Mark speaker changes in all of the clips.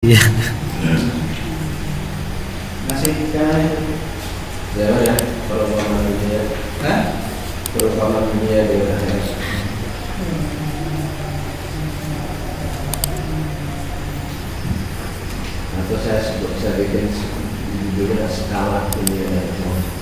Speaker 1: Iya.
Speaker 2: Masih kan
Speaker 3: Ya, perumpamaan dunia,
Speaker 2: Hah?
Speaker 3: perumpamaan dunia dengan akhirat. Atau saya bikin judulnya skala dunia dan akhirat.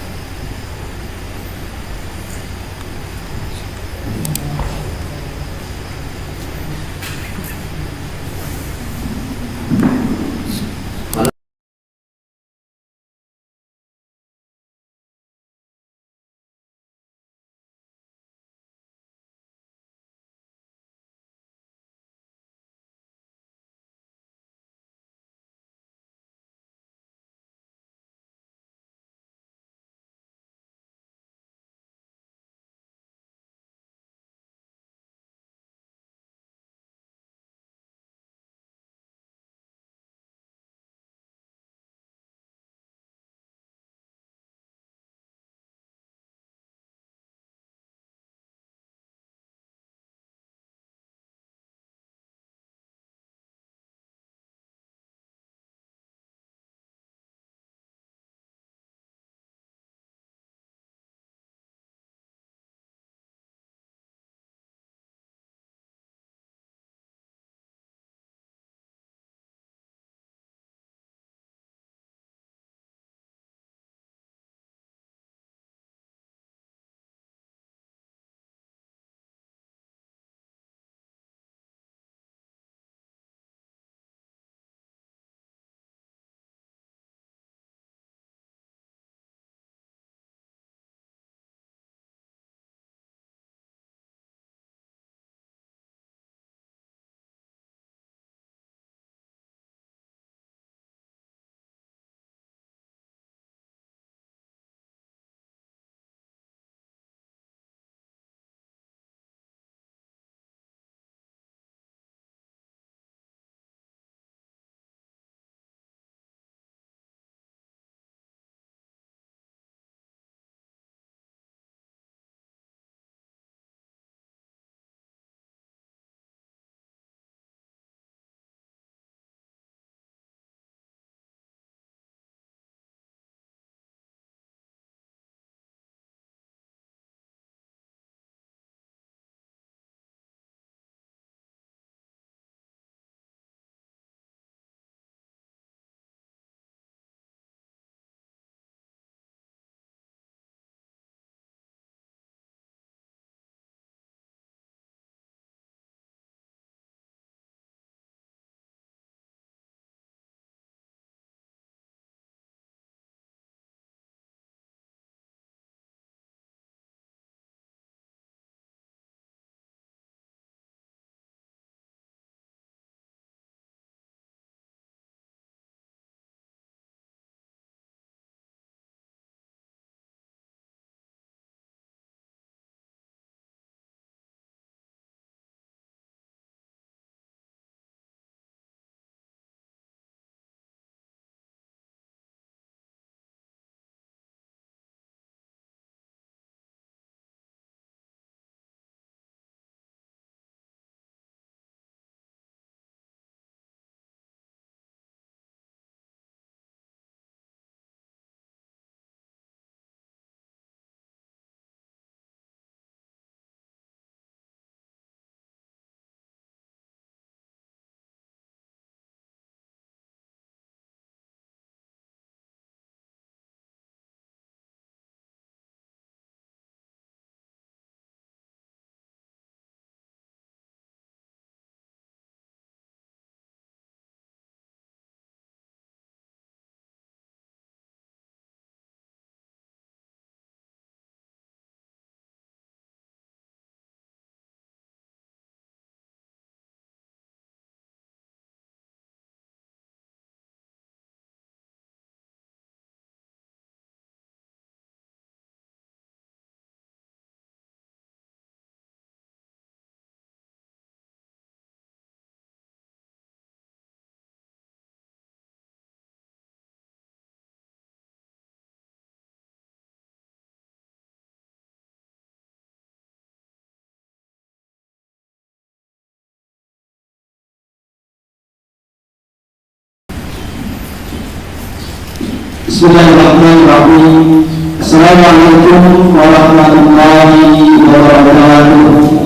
Speaker 1: Bismillahirrahmanirrahim. Assalamualaikum warahmatullahi wabarakatuh.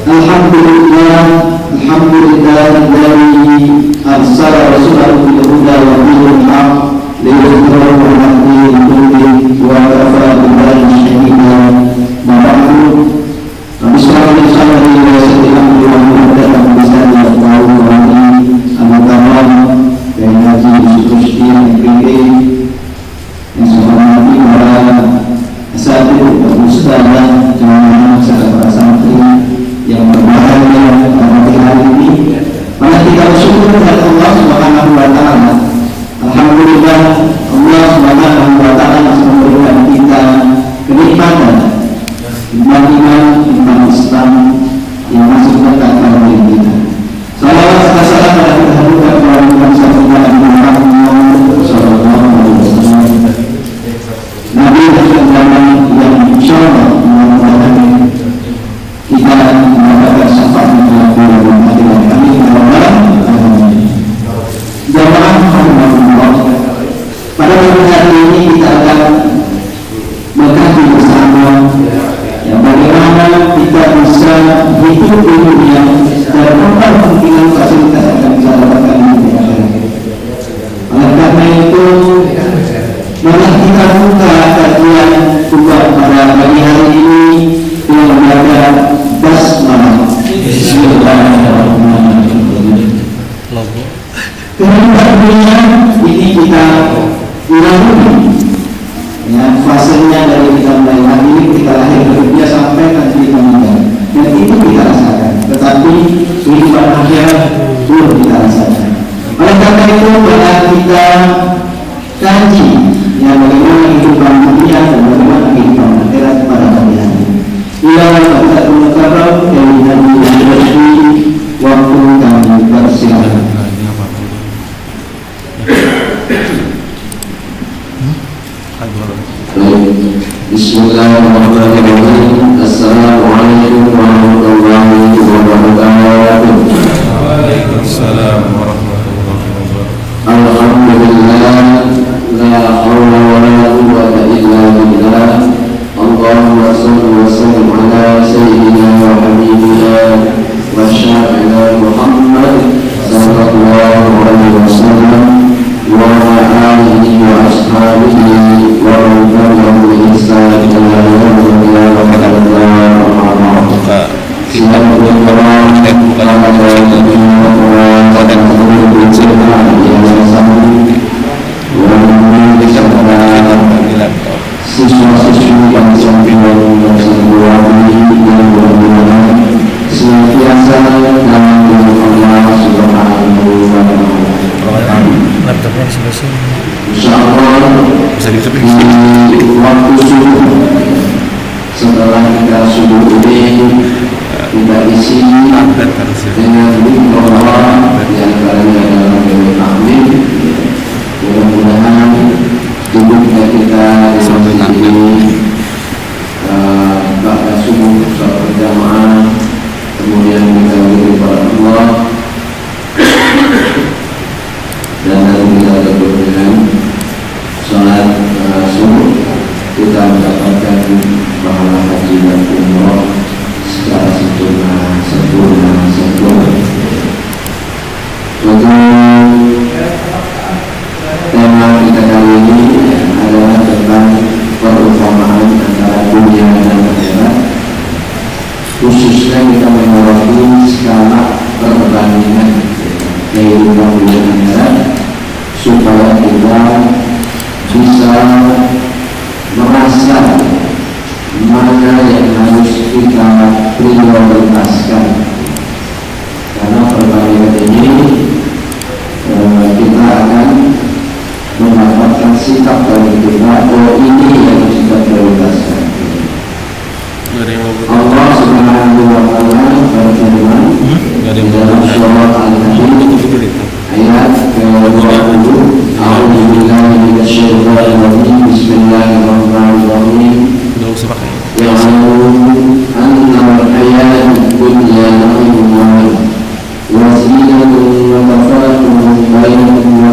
Speaker 1: Alhamdulillahilladzi arsala rasulahu bil huda wa dinil haq liyudhhirahu 'ala ad-din kullihi wa kafa billahi shahidan. Ma ba'du. Bismillahirrahmanirrahim. Dan haji Sukusti yang dipilih yang saya hormati para asatidz dan ustadzah jamaah serta para santri yang berbahagia pada hari ini. Mari kita bersyukur kepada Allah Subhanahu wa taala. Alhamdulillah, Allah Subhanahu wa taala memberikan kita kenikmatan iman Islam yang masuk ke dalam diri kita. Salawat serta salam pada kehadukan Nabi Muhammad sallallahu alaihi wasallam, Nabi yang insyaallah memuliakan kita mendapatkan syafaat dalam bulan Ramadan. Amin. Jamaah Allah. Pada pagi hari ini kita akan mengkaji bersama yang bagaimana kita bisa hidup di dunia dan apa kemungkinan fasilitas yang akan kita dapatkan di akhirat. Oleh karena itu, mari kita buka kajian juga pada pagi hari ini dengan membaca basmalah. Bismillahirrahmanirrahim. Kehidupan dunia ini kita lalui. Ya, fasenya dari kita mulai hari ini kita lahir ke dunia sampai nanti kita meninggal, dan itu kita rasakan. Tetapi kehidupan akhirat belum kita rasakan. Oleh karena itu, bila kita kaji yang bagaimana kehidupan dunia dan bagaimana kehidupan akhirat pada hari ini. Bila kita mengucapkan keinginan di waktu kami bersilakan. Bismillahirrahmanirrahim. Assalamualaikum warahmatullahi wabarakatuh.
Speaker 2: Waalaikumsalam warahmatullahi wabarakatuh.
Speaker 1: Alhamdulillah, la haula wa la quwwata illa billah. Allahumma shalli wa sallim ala sayyidina wa habibina wa syafi'ina Muhammad sallallahu alaihi wasallam wa ala alihi wa ashabihi wa man tabi'ahum bi ihsan ila yaumil qiyamah. Siswa-siswi yang disampaikan yang senantiasa dalam Allah Subhanahu wa taala.
Speaker 2: Laptopnya sebelah sini.
Speaker 1: Insyaallah di waktu subuh, setelah kita subuh ini kita isi dengan doa yang antaranya adalah doa takmir. Mudah-mudahan hidupnya kita di ini pada subuh salat berjamaah, kemudian kita berdoa Allah, dan nanti kita berdoa salat subuh, kita mendapatkan pahala haji dan umrah secara sempurna. Untuk tema kita kali ini adalah tentang perumpamaan antara dunia dan akhirat, khususnya kita menyoroti skala perbandingan kehidupan dunia dan akhirat, supaya kita bisa merasa mana yang harus kita prioritaskan. Karena perbandingan ini kita akan mendapatkan sikap dari kita, oh ini yang harus kita prioritaskan. Allah Subhanahu wa taala berfirman dalam surah Al-Hadid ayat ke-20, A'udzu billahi minasyaitonir rajim. Bismillahirrahmanirrahim. Ya'lamu anna al-hayata dunya la'ibun wa zinatun wa tafakurun bainakum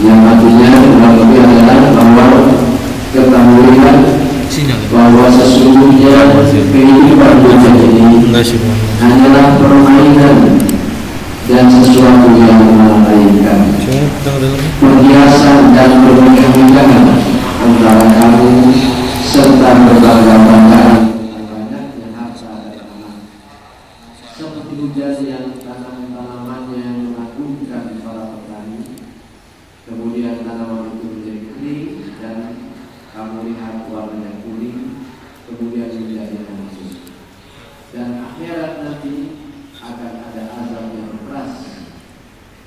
Speaker 1: yang artinya kurang lebih adalah bahwa ketahuilah bahwa sesungguhnya kehidupan dunia ini hanyalah permainan dan sesuatu yang melelahkan, perhiasan dan permainan antara kamu serta berbangga-banggaan banyaknya harta dan anak, seperti hujan yang tanaman-tanamannya mengagumkan para petani, kemudian tanaman itu menjadi kering dan kamu lihat warnanya kuning, kemudian menjadi hancur. Dan akhirat nanti akan ada azab yang keras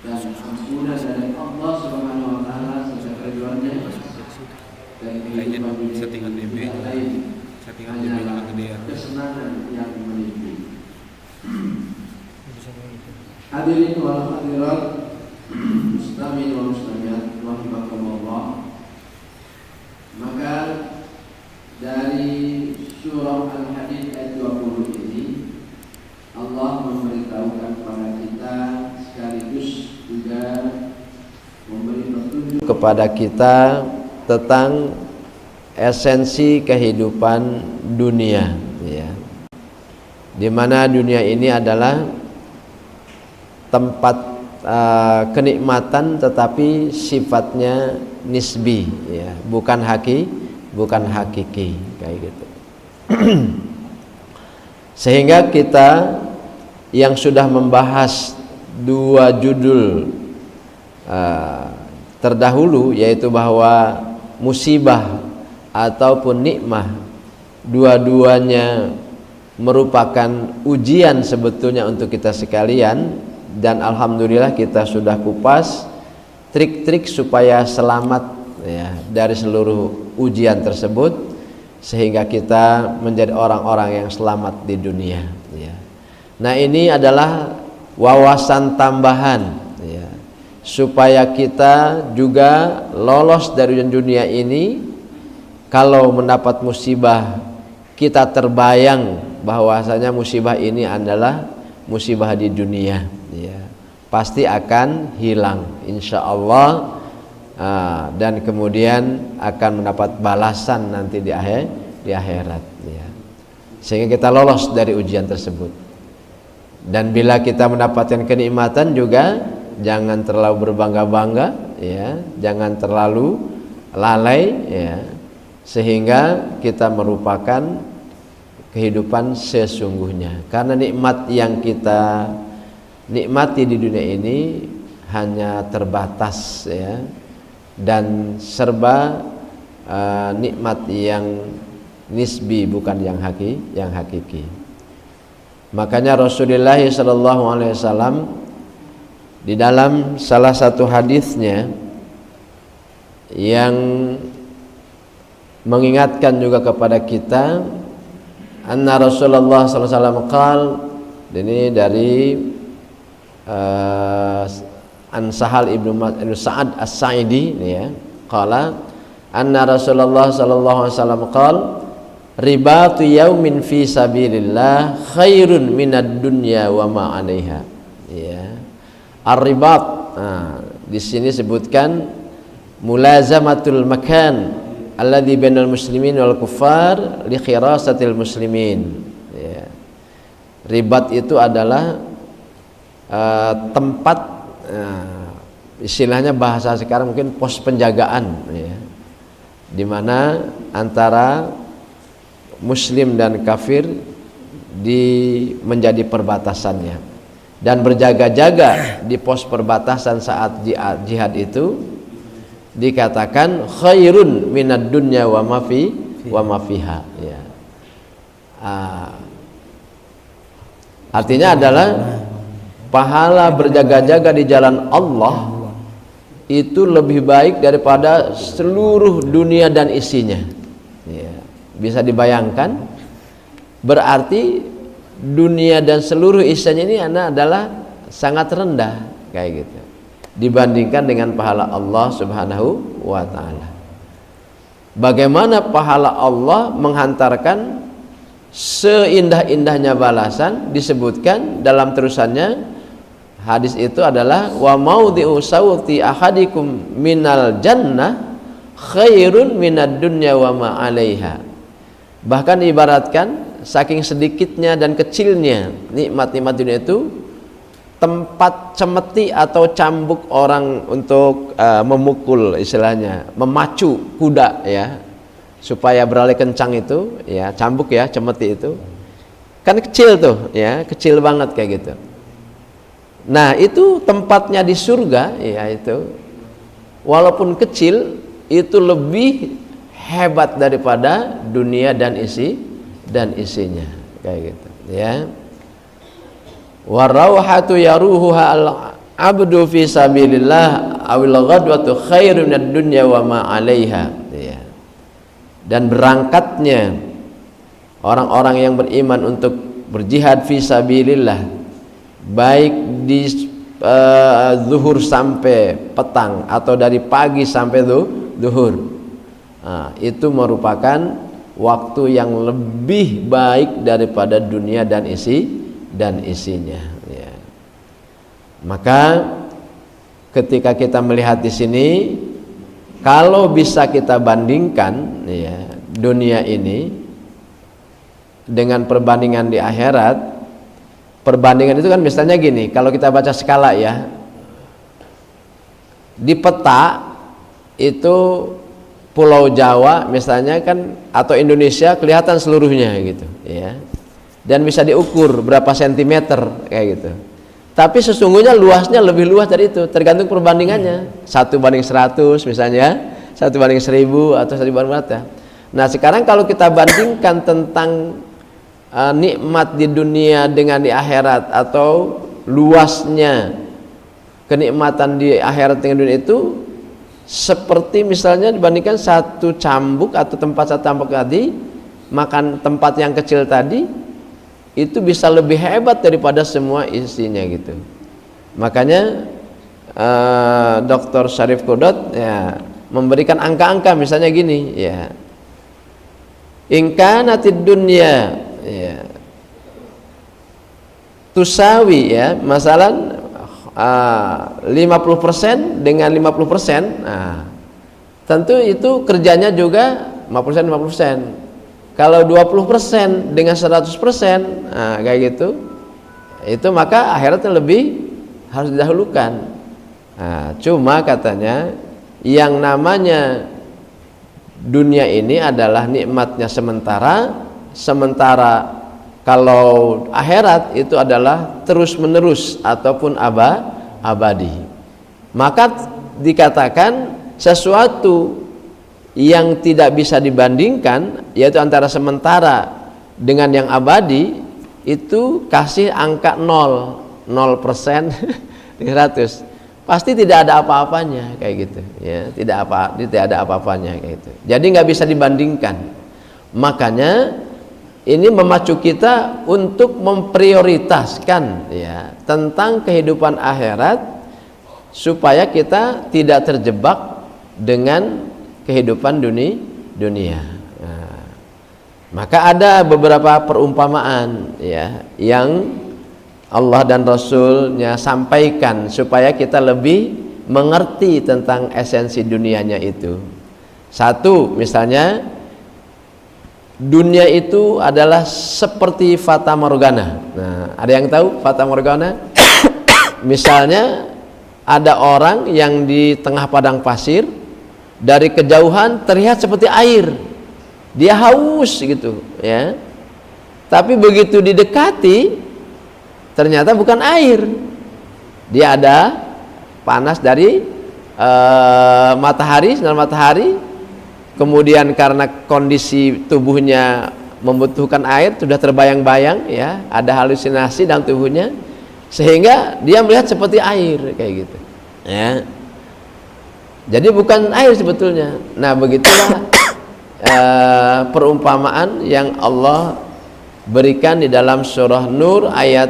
Speaker 1: dan ampunan dari Allah Subhanahu wa taala serta keriduannya, dan kehidupan dunia lain hanyalah kesenangan yang menimpa. Hadirin wal hadirat, muslimin wal muslimat rahimakumullah. Maka dari surah Al-Hadid ayat 20 ini Allah memberitahukan kepada kita sekaligus juga memberi petunjuk kepada kita tentang esensi kehidupan dunia, ya. Di mana dunia ini adalah tempat kenikmatan tetapi sifatnya nisbi, ya, bukan hakiki kayak gitu. Sehingga kita yang sudah membahas dua judul terdahulu, yaitu bahwa musibah ataupun nikmah dua-duanya merupakan ujian sebetulnya untuk kita sekalian, dan alhamdulillah kita sudah kupas trik-trik supaya selamat, ya, dari seluruh ujian tersebut, sehingga kita menjadi orang-orang yang selamat di dunia, ya. Nah, ini adalah wawasan tambahan, ya, supaya kita juga lolos dari dunia ini. Kalau mendapat musibah, kita terbayang bahwasanya musibah ini adalah musibah di dunia, ya, pasti akan hilang insya Allah, dan kemudian akan mendapat balasan nanti di akhirat, ya. Sehingga kita lolos dari ujian tersebut. Dan bila kita mendapatkan kenikmatan juga jangan terlalu berbangga-bangga, ya, jangan terlalu lalai, ya, sehingga kita merupakan kehidupan sesungguhnya. Karena nikmat yang kita nikmati di dunia ini hanya terbatas, ya, dan serba nikmat yang nisbi, bukan yang hakiki. Makanya Rasulullah SAW di dalam salah satu hadisnya yang mengingatkan juga kepada kita, anna Rasulullah SAW qal, ini dari An Sahal ibnu Sa'ad As-Sa'idi, ya, qala anna Rasulullah SAW qal ribatu yaumin fi sabilillah khairun minad dunya wa ma 'alaiha, ya. Ar-ribat, di sini sebutkan mulazamatul makan alladzi bainal muslimin wal kuffar li khirasatil muslimin, ya. Ribat itu adalah tempat, istilahnya bahasa sekarang mungkin pos penjagaan, ya, di mana antara muslim dan kafir menjadi perbatasannya, dan berjaga-jaga di pos perbatasan saat jihad itu dikatakan khairun minad dunya wa ma fiha, ya. Artinya adalah pahala berjaga-jaga di jalan Allah itu lebih baik daripada seluruh dunia dan isinya, ya. Bisa dibayangkan, berarti dunia dan seluruh isinya ini adalah sangat rendah kayak gitu dibandingkan dengan pahala Allah Subhanahu wa ta'ala. Bagaimana pahala Allah menghantarkan seindah-indahnya balasan, disebutkan dalam terusannya
Speaker 4: hadis itu adalah wa maudhi'u sawti ahadikum minal jannah khairun minad dunya wa ma 'alaiha. Bahkan diibaratkan saking sedikitnya dan kecilnya nikmat-nikmat dunia itu, tempat cemeti atau cambuk orang untuk memukul, istilahnya memacu kuda ya supaya beralih kencang itu ya, cambuk ya, cemeti itu kan kecil tuh ya, kecil banget kayak gitu. Nah itu tempatnya di surga ya, itu walaupun kecil itu lebih hebat daripada dunia dan isinya kayak gitu ya. Warauhatu yaruhuha al-abdu fi sabilillah awil ghadwatu khairun minad dunya wa ma 'alaiha ya. Dan berangkatnya orang-orang yang beriman untuk berjihad fi sabilillah, baik di zuhur sampai petang atau dari pagi sampai zuhur, itu merupakan waktu yang lebih baik daripada dunia dan isinya ya. Maka ketika kita melihat di sini, kalau bisa kita bandingkan ya dunia ini dengan perbandingan di akhirat, perbandingan itu kan misalnya gini, kalau kita baca skala ya, di peta itu Pulau Jawa misalnya kan atau Indonesia kelihatan seluruhnya gitu ya, dan bisa diukur berapa sentimeter kayak gitu. Tapi sesungguhnya luasnya lebih luas dari itu, tergantung perbandingannya, 1:100 misalnya, 1:1000 atau 1 banding berapa. Nah sekarang kalau kita bandingkan tentang nikmat di dunia dengan di akhirat, atau luasnya kenikmatan di akhirat dengan dunia itu, seperti misalnya dibandingkan satu cambuk atau satu cambuk tadi, makan tempat yang kecil tadi itu bisa lebih hebat daripada semua isinya gitu. Makanya Dr. Syarif Qudot ya memberikan angka-angka misalnya gini ya, in kanatid dunya ya tusawi ya masalah 50% dengan 50%, nah, tentu itu kerjanya juga 50%. Kalau 20% dengan 100%, nah, kayak gitu, itu maka akhiratnya lebih harus didahulukan. Nah, cuma katanya yang namanya dunia ini adalah nikmatnya sementara, kalau akhirat itu adalah terus menerus ataupun abadi. Maka dikatakan sesuatu yang tidak bisa dibandingkan, yaitu antara sementara dengan yang abadi, itu kasih angka 0% 100, pasti tidak ada apa-apanya kayak gitu ya, tidak ada apa-apanya kayak gitu. Jadi nggak bisa dibandingkan. Makanya ini memacu kita untuk memprioritaskan ya tentang kehidupan akhirat, supaya kita tidak terjebak dengan kehidupan dunia. Nah, maka ada beberapa perumpamaan ya yang Allah dan Rasulnya sampaikan supaya kita lebih mengerti tentang esensi dunianya itu. Satu, misalnya dunia itu adalah seperti fata morgana. Nah, ada yang tahu fata morgana? Misalnya ada orang yang di tengah padang pasir, dari kejauhan terlihat seperti air, dia haus gitu ya, tapi begitu didekati ternyata bukan air, dia ada panas dari matahari, sinar matahari. Kemudian karena kondisi tubuhnya membutuhkan air, sudah terbayang-bayang ya, ada halusinasi dalam tubuhnya, sehingga dia melihat seperti air kayak gitu ya. Jadi bukan air sebetulnya. Nah begitulah perumpamaan yang Allah berikan di dalam surah Nur ayat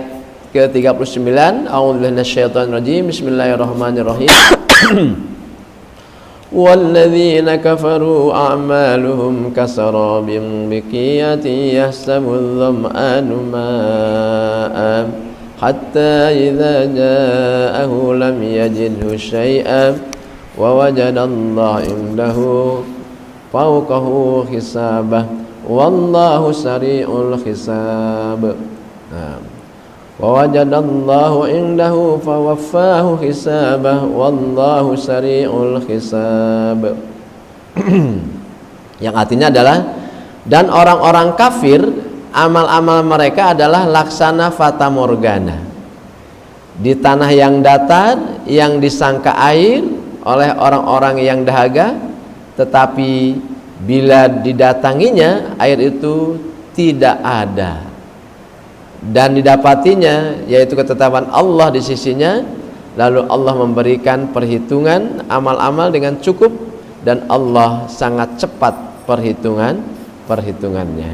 Speaker 4: ke-39. A'udzubillahi minasyaitonirrajim. Bismillahirrahmanirrahim. وَالَّذِينَ كَفَرُوا أَعْمَالُهُمْ كَسَرَابٍ بِقِيعَةٍ يَحْسَبُهُ الظَّمْآنُ مَاءً hatta idza ja'ahu lam yajidhu syai'an wa wajadallaha indahu fawqahu hisabah wallahu sari'ul hisab. Wa wajadallahu indahu fawaffahu hisabah wallahu sari'ul hisab. Yang artinya adalah, dan orang-orang kafir amal-amal mereka adalah laksana fata morgana, di tanah yang datar yang disangka air oleh orang-orang yang dahaga, tetapi bila didatanginya air itu tidak ada, dan didapatinya yaitu ketetapan Allah di sisinya, lalu Allah memberikan perhitungan amal-amal dengan cukup, dan Allah sangat cepat perhitungannya.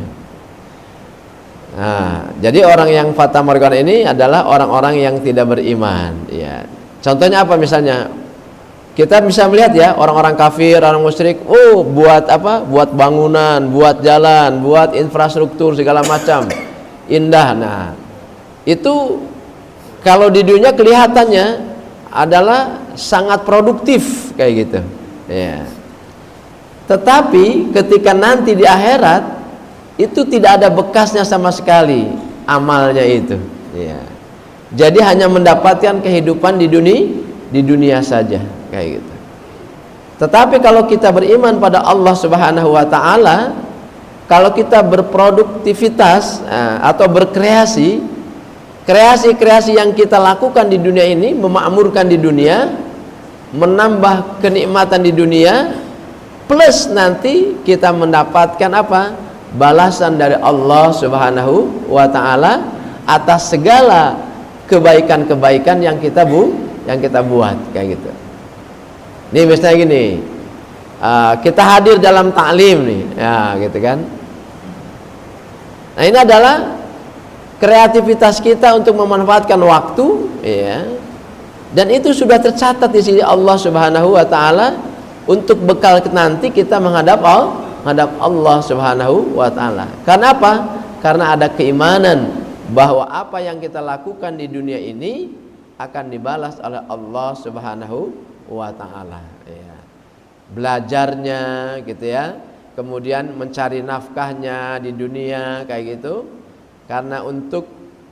Speaker 4: Nah, jadi orang yang fata morgana ini adalah orang-orang yang tidak beriman, ya. Contohnya apa? Misalnya kita bisa melihat ya, orang-orang kafir, orang musyrik, buat apa? Buat bangunan, buat jalan, buat infrastruktur segala macam indah. Nah, itu kalau di dunia kelihatannya adalah sangat produktif kayak gitu, ya. Tetapi ketika nanti di akhirat itu tidak ada bekasnya sama sekali amalnya itu, ya. Jadi hanya mendapatkan kehidupan di dunia saja kayak gitu. Tetapi kalau kita beriman pada Allah Subhanahu wa taala, kalau kita berproduktivitas atau berkreasi, kreasi-kreasi yang kita lakukan di dunia ini memakmurkan di dunia, menambah kenikmatan di dunia, plus nanti kita mendapatkan apa? Balasan dari Allah Subhanahu wa taala atas segala kebaikan-kebaikan yang kita buat kayak gitu. Nih misalnya gini, kita hadir dalam taklim nih, ya gitu kan. Nah, ini adalah kreativitas kita untuk memanfaatkan waktu, ya. Dan itu sudah tercatat di sisi Allah Subhanahu wa taala untuk bekal nanti kita menghadap Allah Subhanahu wa taala. Karena apa? Karena ada keimanan bahwa apa yang kita lakukan di dunia ini akan dibalas oleh Allah Subhanahu wa taala, ya. Belajarnya gitu ya, kemudian mencari nafkahnya di dunia kayak gitu, karena untuk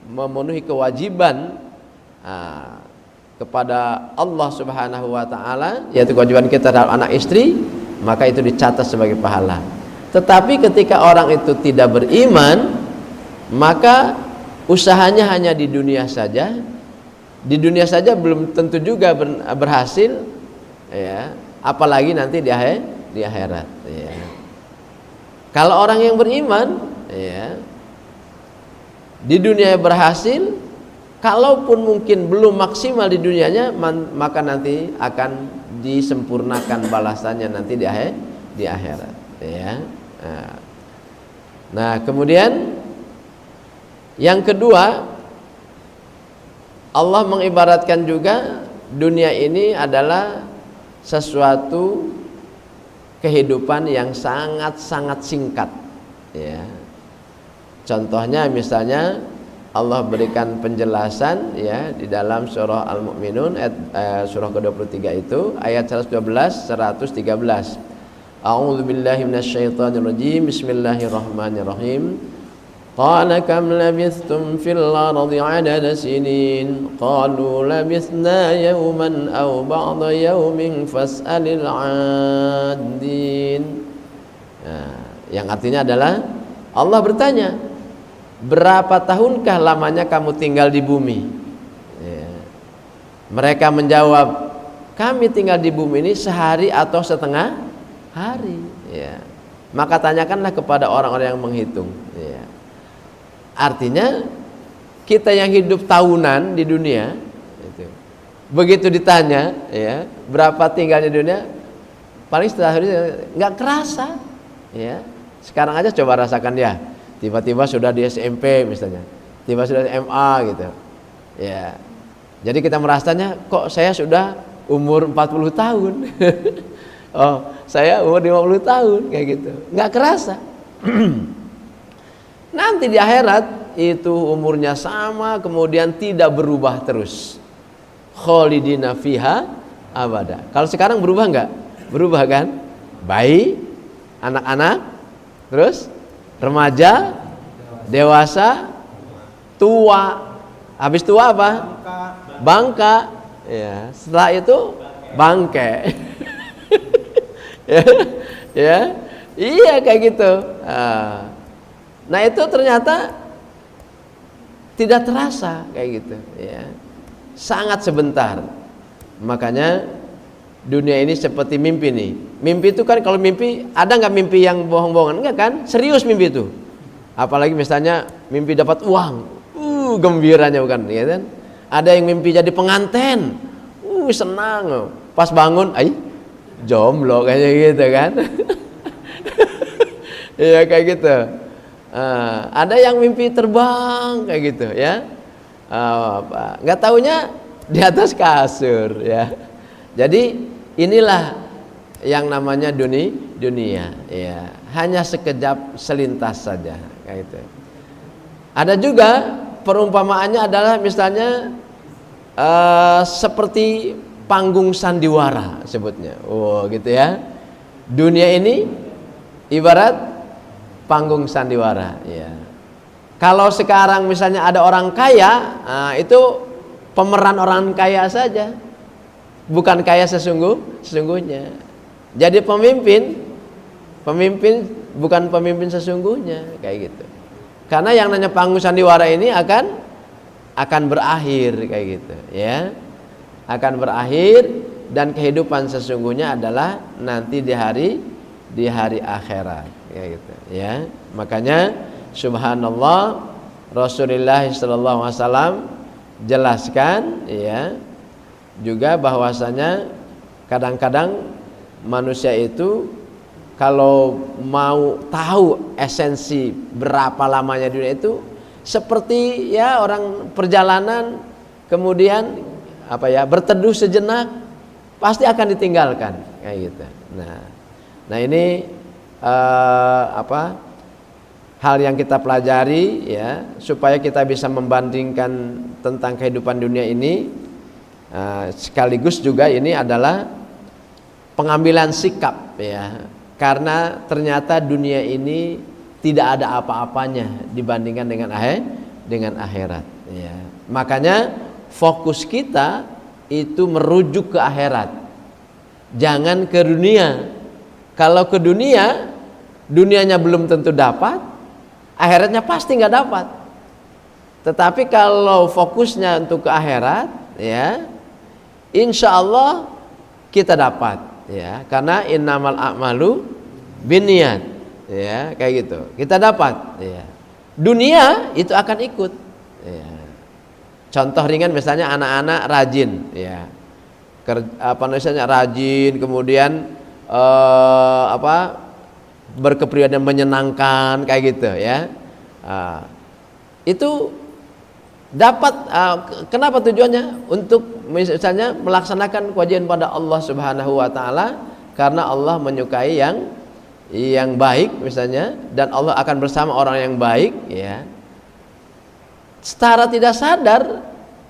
Speaker 4: memenuhi kewajiban kepada Allah Subhanahu wa taala, yaitu kewajiban kita dalam anak istri, maka itu dicatat sebagai pahala. Tetapi ketika orang itu tidak beriman, maka usahanya hanya di dunia saja. Di dunia saja belum tentu juga berhasil, ya. Apalagi nanti di akhirat, ya. Kalau orang yang beriman, ya, di dunia berhasil, kalaupun mungkin belum maksimal di dunianya, maka nanti akan disempurnakan balasannya nanti di akhirat, ya. Nah, kemudian yang kedua, Allah mengibaratkan juga dunia ini adalah sesuatu kehidupan yang sangat-sangat singkat, ya. Contohnya misalnya Allah berikan penjelasan, ya, di dalam surah Al-Mu'minun surah ke-23 itu ayat 112 113. A'udzu billahi minasyaitonir rajim. Bismillahirrahmanirrahim. Qala kam labithtum fil ardi 'adada sinin qalu labithna yawman aw ba'da yawmin fas'alil 'addin. Yang artinya adalah Allah bertanya, berapa tahunkah lamanya kamu tinggal di bumi? Ya. Mereka menjawab, kami tinggal di bumi ini sehari atau setengah hari. Ya. Maka tanyakanlah kepada orang-orang yang menghitung. Ya. Artinya kita yang hidup tahunan di dunia, itu, begitu ditanya, ya, berapa tinggalnya di dunia, paling setelah hari nggak kerasa. Ya. Sekarang aja coba rasakan ya. Tiba-tiba sudah di SMP misalnya, tiba sudah di MA gitu, ya. Jadi kita merasanya, kok saya sudah umur 40 tahun, oh saya umur 50 tahun kayak gitu, nggak kerasa. Nanti di akhirat itu umurnya sama, kemudian tidak berubah terus. Khalidina fiha abada. Kalau sekarang berubah enggak? Berubah kan? Bayi, anak-anak, terus remaja, dewasa, tua. Habis tua apa? Bangka. Ya, setelah itu bangke. Ya. Iya kayak gitu. Nah, itu ternyata tidak terasa kayak gitu, ya. Sangat sebentar. Makanya dunia ini seperti mimpi nih. Mimpi itu kan, kalau mimpi ada nggak mimpi yang bohong-bohongan? Enggak kan? Serius mimpi itu. Apalagi misalnya mimpi dapat uang, gembiranya bukan, ya kan? Ada yang mimpi jadi penganten, senang. Pas bangun, jomblo kayaknya gitu kan? Iya kayak gitu. Ada yang mimpi terbang kayak gitu, ya. Nggak taunya di atas kasur, ya. Jadi inilah yang namanya dunia, ya. Hanya sekejap selintas saja kayak gitu. Ada juga perumpamaannya adalah misalnya seperti panggung sandiwara sebutnya. Gitu ya. Dunia ini ibarat panggung sandiwara, ya. Kalau sekarang misalnya ada orang kaya, itu pemeran orang kaya saja, bukan kaya sesungguhnya. Jadi pemimpin bukan pemimpin sesungguhnya kayak gitu. Karena yang namanya panggung sandiwara ini akan berakhir kayak gitu, ya. Akan berakhir, dan kehidupan sesungguhnya adalah nanti di hari akhirat kayak gitu, ya. Makanya subhanallah, Rasulullah sallallahu alaihi wasallam jelaskan, ya, juga bahwasanya kadang-kadang manusia itu kalau mau tahu esensi berapa lamanya dunia itu seperti, ya, orang perjalanan kemudian berteduh sejenak, pasti akan ditinggalkan kayak gitu. Nah ini hal yang kita pelajari, ya, supaya kita bisa membandingkan tentang kehidupan dunia ini. Sekaligus juga ini adalah pengambilan sikap, ya, karena ternyata dunia ini tidak ada apa-apanya dibandingkan dengan akhirat, ya. Makanya fokus kita itu merujuk ke akhirat, jangan ke dunia. Kalau ke dunia, dunianya belum tentu dapat, akhiratnya pasti nggak dapat. Tetapi kalau fokusnya untuk ke akhirat, ya, insya Allah kita dapat, ya, karena innamal a'malu binniyat, ya, kayak gitu. Kita dapat, ya. Dunia itu akan ikut, ya. Contoh ringan misalnya anak-anak rajin, ya, misalnya rajin, kemudian berkepribadian menyenangkan kayak gitu, ya. Itu dapat, kenapa tujuannya? Untuk misalnya melaksanakan kewajiban pada Allah Subhanahu wa taala, karena Allah menyukai yang baik misalnya, dan Allah akan bersama orang yang baik, ya. Secara tidak sadar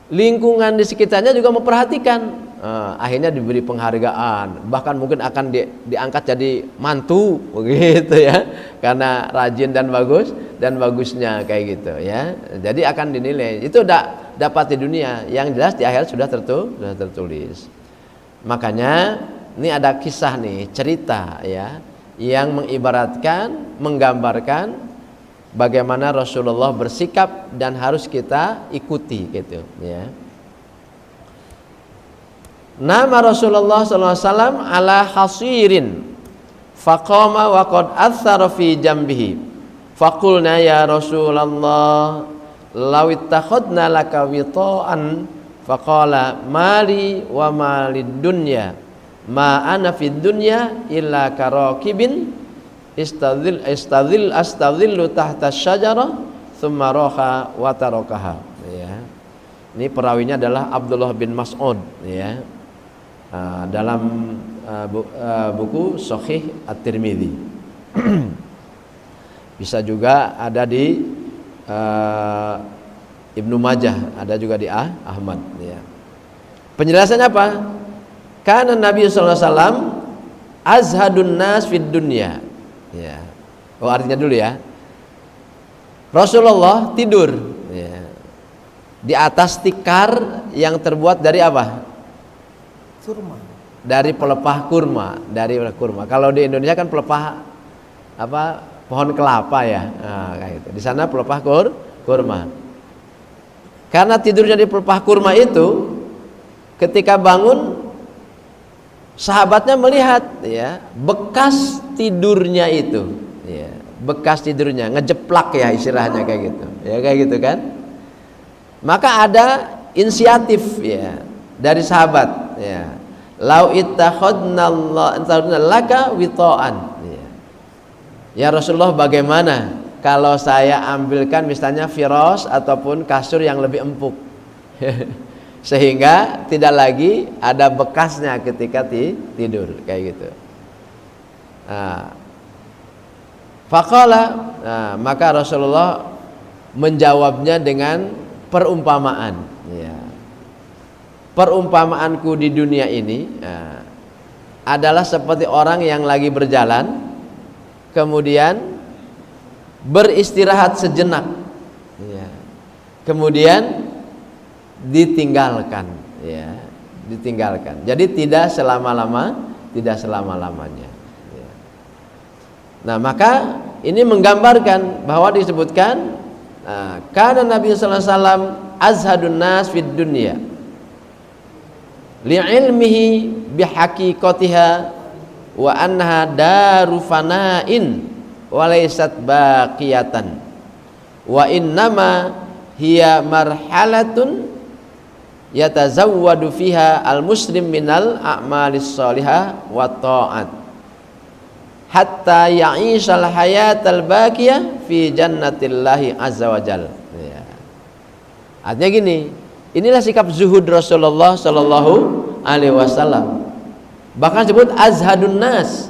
Speaker 4: lingkungan di sekitarnya juga memperhatikan. Akhirnya diberi penghargaan, bahkan mungkin akan diangkat jadi mantu begitu, ya, karena rajin dan bagusnya kayak gitu, ya. Jadi akan dinilai. Itu dapat di dunia, yang jelas di akhirat sudah tertulis. Makanya ini ada kisah nih, cerita, ya, yang mengibaratkan, menggambarkan bagaimana Rasulullah bersikap dan harus kita ikuti gitu, ya. Nama Rasulullah SAW ala hasirin faqama wa qad athara fi jambihi faqulna ya Rasulullah law ittakhadna laka wita'an faqala mali wa malid dunya ma ana fid dunya illa karakibin astadhillu tahta syajarah thumma raha wa tarakaha, ya. Ini perawinya adalah Abdullah bin Mas'ud, ya. Dalam buku Sahih At-Tirmidzi. Bisa juga ada di Ibnu Majah, ada juga di Ahmad ya. Penjelasannya apa? Karena Nabi sallallahu alaihi wasallam azhadun nas fid dunya. Ya. Oh, artinya dulu ya. Rasulullah tidur ya, di atas tikar yang terbuat dari apa?
Speaker 2: Kurma.
Speaker 4: Dari pelepah kurma, Kalau di Indonesia kan pelepah apa? Pohon kelapa ya. Nah, kayak gitu. Di sana pelepah kurma. Karena tidurnya di pelepah kurma itu, ketika bangun sahabatnya melihat ya bekas tidurnya itu, ya, bekas tidurnya ngejeplak ya istilahnya kayak gitu. Ya kayak gitu kan. Maka ada inisiatif ya dari sahabat ya. Lau ittakhadna laka wita'an. Ya Rasulullah, bagaimana kalau saya ambilkan misalnya firas ataupun kasur yang lebih empuk sehingga tidak lagi ada bekasnya ketika tidur kayak gitu. Faqala, maka Rasulullah menjawabnya dengan perumpamaan ya. Perumpamaanku di dunia ini adalah seperti orang yang lagi berjalan kemudian beristirahat sejenak ya. Kemudian ditinggalkan ya, ditinggalkan. Jadi tidak selama-lamanya ya. Nah, maka ini menggambarkan bahwa disebutkan karena Nabi sallallahu alaihi wasallam azhadun nas fid dunya li'ilmihi bihaqiqatiha wa annaha daru fana'in wa laysat baqiyatan wa innama hiya marhalatun yatazawwadu fiha al-muslim minal a'malis shalihah wa ta'at hatta ya'ishal hayatal baqiyah fi jannatillahi azza wa jalla ya. Artinya gini, inilah sikap zuhud Rasulullah sallallahu alaihi wasallam. Bahkan disebut azhadun nas.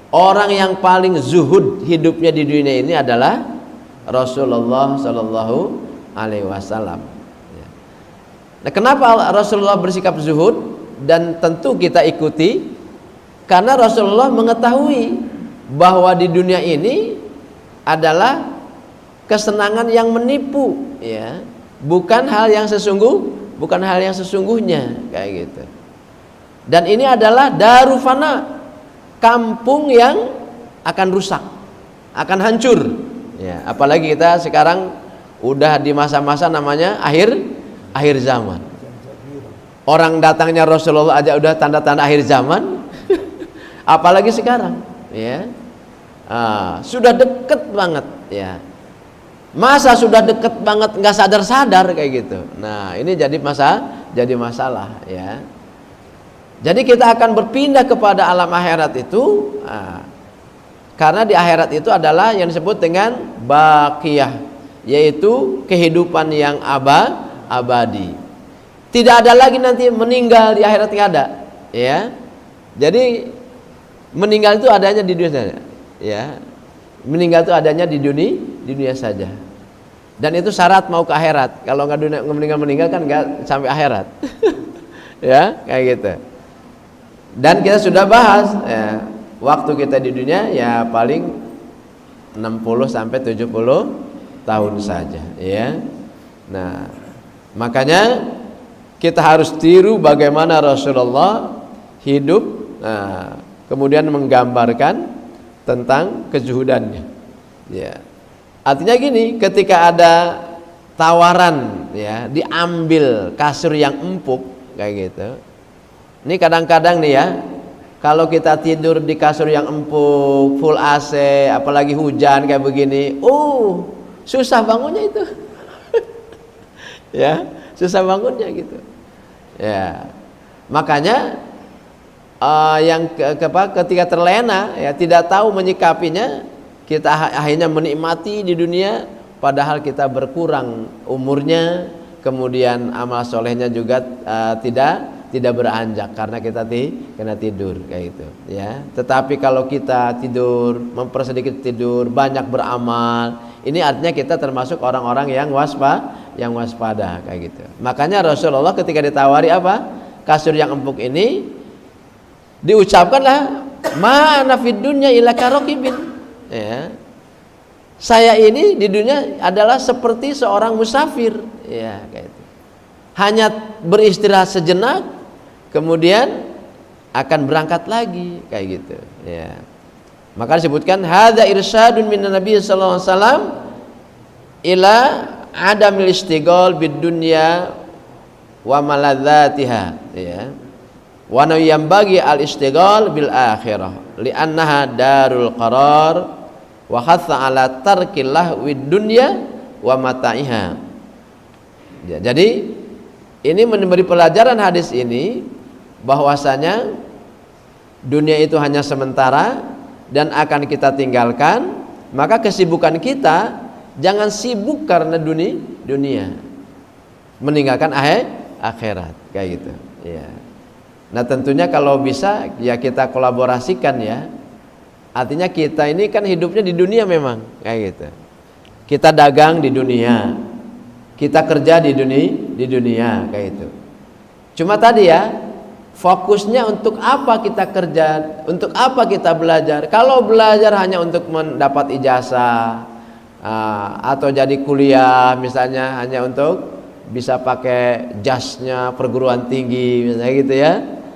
Speaker 4: Orang yang paling zuhud hidupnya di dunia ini adalah Rasulullah sallallahu alaihi wasallam. Nah, kenapa Rasulullah bersikap zuhud dan tentu kita ikuti? Karena Rasulullah mengetahui bahwa di dunia ini adalah kesenangan yang menipu ya. Bukan hal yang sesungguhnya kayak gitu. Dan ini adalah darufana, kampung yang akan rusak, akan hancur ya. Apalagi kita sekarang udah di masa-masa namanya akhir zaman. Orang datangnya Rasulullah aja udah tanda-tanda akhir zaman. Apalagi sekarang ya. Sudah deket banget ya. Masa sudah deket banget nggak sadar-sadar kayak gitu. Nah, ini jadi masalah ya. Jadi kita akan berpindah kepada alam akhirat itu karena di akhirat itu adalah yang disebut dengan baqiyah, yaitu kehidupan yang abadi. Tidak ada lagi nanti meninggal di akhirat, nggak ada ya. Jadi meninggal itu adanya di dunia saja ya. Meninggal itu adanya di dunia saja. Dan itu syarat mau ke akhirat. Kalau nggak meninggal kan nggak sampai akhirat. Ya, kayak gitu. Dan kita sudah bahas ya, waktu kita di dunia ya paling 60 sampai 70 tahun saja ya. Nah, makanya kita harus tiru bagaimana Rasulullah hidup, kemudian menggambarkan tentang kezuhudannya ya. Artinya gini, ketika ada tawaran ya, diambil kasur yang empuk kayak gitu. Ini kadang-kadang nih ya, kalau kita tidur di kasur yang empuk, full AC, apalagi hujan kayak begini, susah bangunnya itu. Ya, susah bangunnya gitu. Ya. Makanya ketika terlena ya, tidak tahu menyikapinya, kita akhirnya menikmati di dunia padahal kita berkurang umurnya, kemudian amal solehnya juga tidak tidak beranjak karena kita kena tidur kayak gitu ya. Tetapi kalau kita tidur, mempersedikit tidur, banyak beramal, ini artinya kita termasuk orang-orang yang waspada kayak gitu. Makanya Rasulullah ketika ditawari apa? Kasur yang empuk ini diucapkanlah ma'ana fid dunya illa karokibin ya. Saya ini di dunia adalah seperti seorang musafir ya kayak itu. Hanya beristirahat sejenak kemudian akan berangkat lagi kayak gitu ya. Maka disebutkan hadza irsyadun minan nabiy sallallahu alaihi wasallam ila adamil istighal bid dunya wa maladzatiha ya. Wa bagi al istighal bil akhirah li'annaha darul qarar wa hatha ala tarkil lahwid dunya wa mata'iha ya. Jadi ini memberi pelajaran hadis ini bahwasanya dunia itu hanya sementara dan akan kita tinggalkan. Maka kesibukan kita jangan sibuk karena dunia meninggalkan akhirat kayak gitu ya. Nah tentunya kalau bisa ya kita kolaborasikan ya. Artinya kita ini kan hidupnya di dunia memang kayak gitu. Kita dagang di dunia, kita kerja di dunia kayak itu. Cuma tadi ya, fokusnya untuk apa kita kerja, untuk apa kita belajar. Kalau belajar hanya untuk mendapat ijazah atau jadi kuliah misalnya hanya untuk bisa pakai jasnya perguruan tinggi misalnya gitu ya,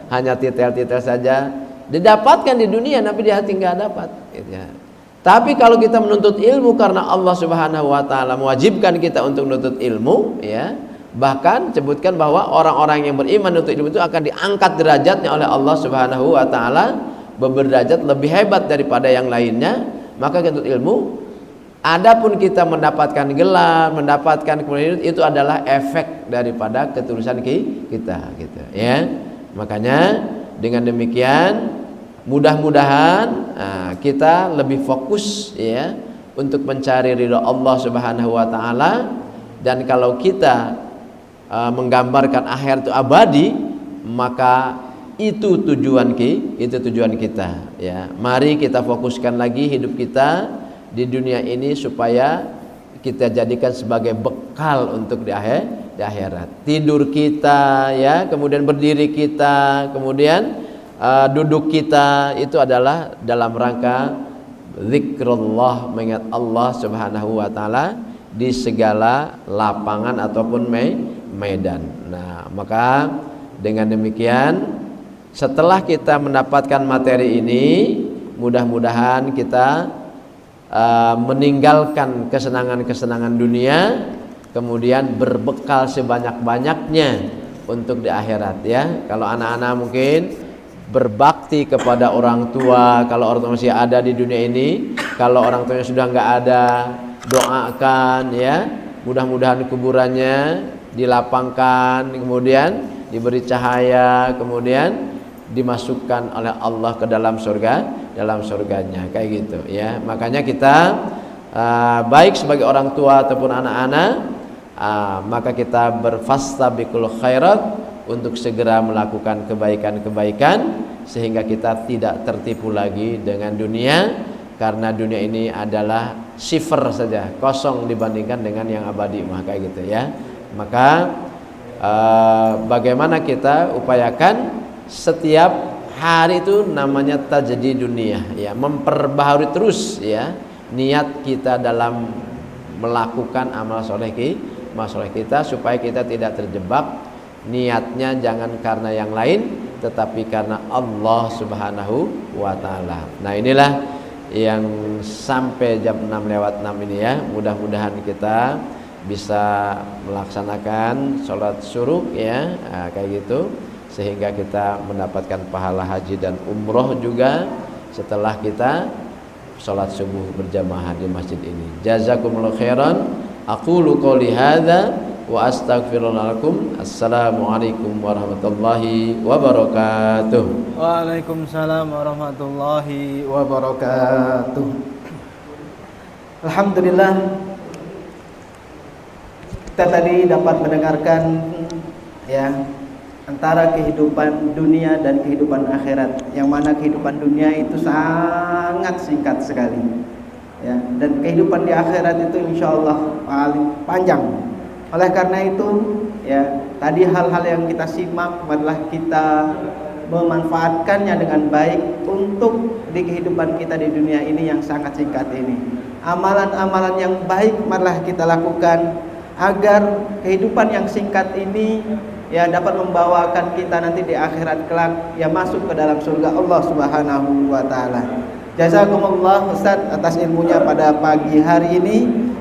Speaker 4: hanya titel-titel saja didapatkan di dunia tapi di hati nggak dapat gitu ya. Tapi kalau kita menuntut ilmu karena Allah Subhanahu wa taala mewajibkan kita untuk menuntut ilmu ya, bahkan sebutkan bahwa orang-orang yang beriman untuk ilmu itu akan diangkat derajatnya oleh Allah Subhanahu wa taala berderajat lebih hebat daripada yang lainnya. Maka menuntut ilmu, adapun kita mendapatkan gelar, mendapatkan kemudian itu adalah efek daripada ketulusan kita gitu ya. Makanya dengan demikian mudah-mudahan kita lebih fokus ya untuk mencari ridha Allah Subhanahu wa taala. Dan kalau kita menggambarkan akhir itu abadi, maka itu tujuan kita ya. Mari kita fokuskan lagi hidup kita di dunia ini supaya kita jadikan sebagai bekal untuk di akhirat. Tidur kita ya, kemudian berdiri kita, kemudian duduk kita itu adalah dalam rangka zikrullah, mengingat Allah Subhanahu wa taala di segala lapangan ataupun medan. Nah, maka dengan demikian setelah kita mendapatkan materi ini, mudah-mudahan kita meninggalkan kesenangan-kesenangan dunia, kemudian berbekal sebanyak-banyaknya untuk di akhirat ya. Kalau anak-anak mungkin berbakti kepada orang tua kalau orang tua masih ada di dunia ini. Kalau orang tuanya sudah nggak ada, doakan ya, mudah-mudahan kuburannya dilapangkan, kemudian diberi cahaya, kemudian dimasukkan oleh Allah ke dalam surganya kayak gitu ya. Makanya kita baik sebagai orang tua ataupun anak-anak, maka kita berfastabiqul khairat untuk segera melakukan kebaikan-kebaikan sehingga kita tidak tertipu lagi dengan dunia, karena dunia ini adalah sifar saja, kosong dibandingkan dengan yang abadi mah kayak gitu ya. Maka bagaimana kita upayakan setiap hari itu namanya tajdid dunia ya, memperbaharui terus ya niat kita dalam melakukan amal soleh kita supaya kita tidak terjebak. Niatnya jangan karena yang lain tetapi karena Allah Subhanahu wa taala. Nah, inilah yang sampai jam 6:06 ini ya. Mudah-mudahan kita bisa melaksanakan sholat syuruk ya, kayak gitu, sehingga kita mendapatkan pahala haji dan umroh juga setelah kita sholat subuh berjamaah di masjid ini. Jazakumullahu khairan. Aqulu qouli hadza wa astaghfirullahaladzim. Assalamualaikum warahmatullahi wabarakatuh.
Speaker 2: Waalaikumsalam warahmatullahi wabarakatuh. Alhamdulillah, kita tadi dapat mendengarkan ya antara kehidupan dunia dan kehidupan akhirat, yang mana kehidupan dunia itu sangat singkat sekali, ya, dan kehidupan di akhirat itu insya Allah paling panjang. Oleh karena itu, ya, tadi hal-hal yang kita simak adalah kita memanfaatkannya dengan baik untuk di kehidupan kita di dunia ini yang sangat singkat ini. Amalan-amalan yang baik marilah kita lakukan agar kehidupan yang singkat ini ya dapat membawakan kita nanti di akhirat kelak ya masuk ke dalam surga Allah Subhanahu wa taala. Jazakumullah Ustaz atas ilmunya pada pagi hari ini.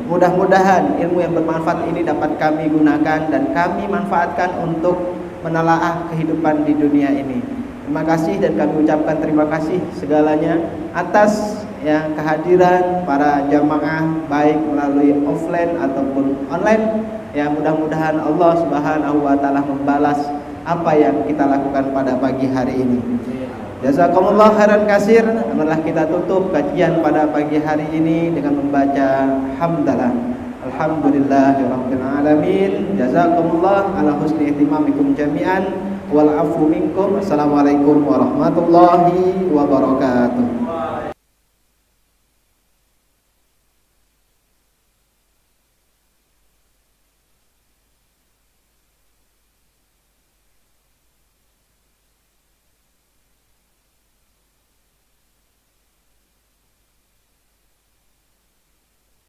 Speaker 2: Mudah-mudahan ilmu yang bermanfaat ini dapat kami gunakan dan kami manfaatkan untuk menelaah kehidupan di dunia ini. Terima kasih dan kami ucapkan terima kasih segalanya atas ya kehadiran para jamaah baik melalui offline ataupun online. Ya, mudah-mudahan Allah Subhanahu wa taala membalas apa yang kita lakukan pada pagi hari ini. Jazakumullah khairan katsir. Marilah kita tutup kajian pada pagi hari ini dengan membaca hamdalah. Alhamdulillahirabbil alamin. Jazakumullah ala husni ihtimamikum jami'an wal afu minkum. Assalamualaikum warahmatullahi wabarakatuh.